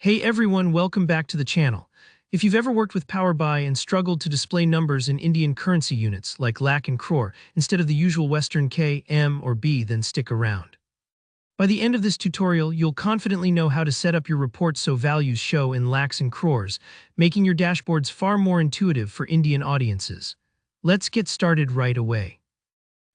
Hey everyone, welcome back to the channel. If you've ever worked with Power BI and struggled to display numbers in Indian currency units like Lac and Cr instead of the usual Western K, M, or B, then stick around. By the end of this tutorial, you'll confidently know how to set up your reports so values show in lakhs and crores, making your dashboards far more intuitive for Indian audiences. Let's get started right away.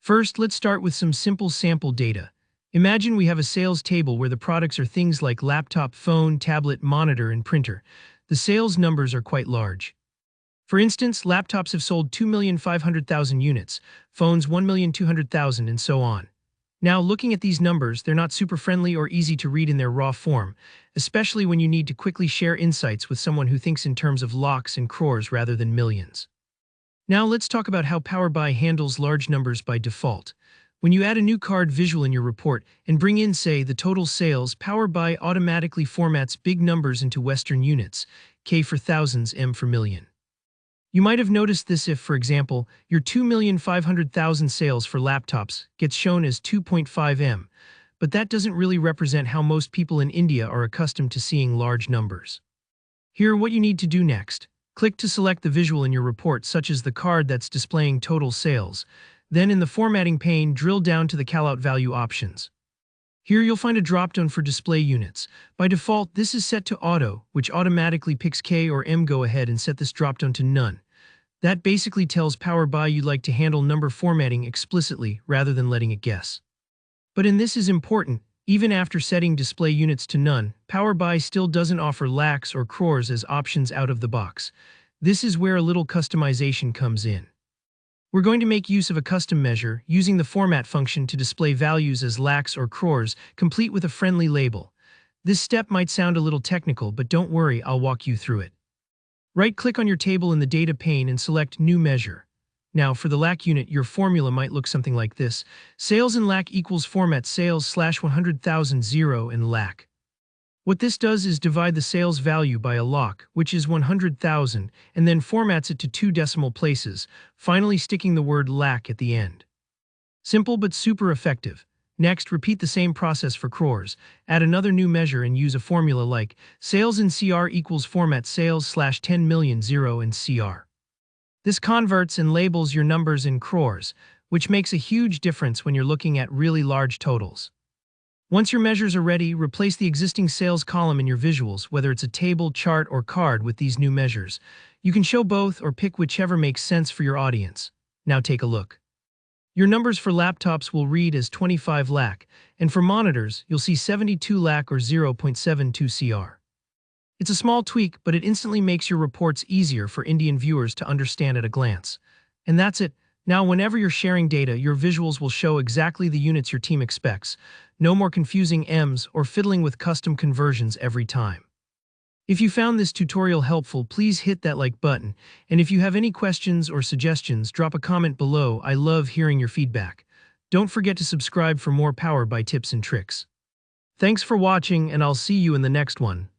First, let's start with some simple sample data. Imagine we have a sales table where the products are things like laptop, phone, tablet, monitor, and printer. The sales numbers are quite large. For instance, laptops have sold 2,500,000 units, phones 1,200,000, and so on. Now, looking at these numbers, they're not super friendly or easy to read in their raw form, especially when you need to quickly share insights with someone who thinks in terms of lakhs and crores rather than millions. Now let's talk about how Power BI handles large numbers by default. When you add a new card visual in your report and bring in, say, the total sales, Power BI automatically formats big numbers into Western units, K for thousands, M for million. You might have noticed this if, for example, your 2,500,000 sales for laptops gets shown as 2.5 M, but that doesn't really represent how most people in India are accustomed to seeing large numbers. Here, what you need to do next. Click to select the visual in your report, such as the card that's displaying total sales. Then in the formatting pane, drill down to the callout value options. Here you'll find a dropdown for display units. By default, this is set to auto, which automatically picks K or M. Go ahead and set this dropdown to none. That basically tells Power BI you'd like to handle number formatting explicitly rather than letting it guess. But this is important. Even after setting display units to none, Power BI still doesn't offer lakhs or crores as options out of the box. This is where a little customization comes in. We're going to make use of a custom measure, using the format function to display values as lakhs or crores, complete with a friendly label. This step might sound a little technical, but don't worry, I'll walk you through it. Right-click on your table in the data pane and select New Measure. Now, for the lakh unit, your formula might look something like this. Sales in lakh equals format sales/100,000 0 in lakh. What this does is divide the sales value by a lakh, which is 100,000, and then formats it to 2 decimal places, finally sticking the word lakh at the end. Simple but super effective. Next, repeat the same process for crores. Add another new measure and use a formula like sales in CR equals format sales/10 million 0 in CR. This converts and labels your numbers in crores, which makes a huge difference when you're looking at really large totals. Once your measures are ready, replace the existing sales column in your visuals, whether it's a table, chart, or card, with these new measures. You can show both or pick whichever makes sense for your audience. Now take a look. Your numbers for laptops will read as 25 lakh, and for monitors, you'll see 72 lakh or 0.72 CR. It's a small tweak, but it instantly makes your reports easier for Indian viewers to understand at a glance. And that's it. Now, whenever you're sharing data, your visuals will show exactly the units your team expects. No more confusing M's or fiddling with custom conversions every time. If you found this tutorial helpful, please hit that like button. And if you have any questions or suggestions, drop a comment below. I love hearing your feedback. Don't forget to subscribe for more Power BI tips and tricks. Thanks for watching, and I'll see you in the next one.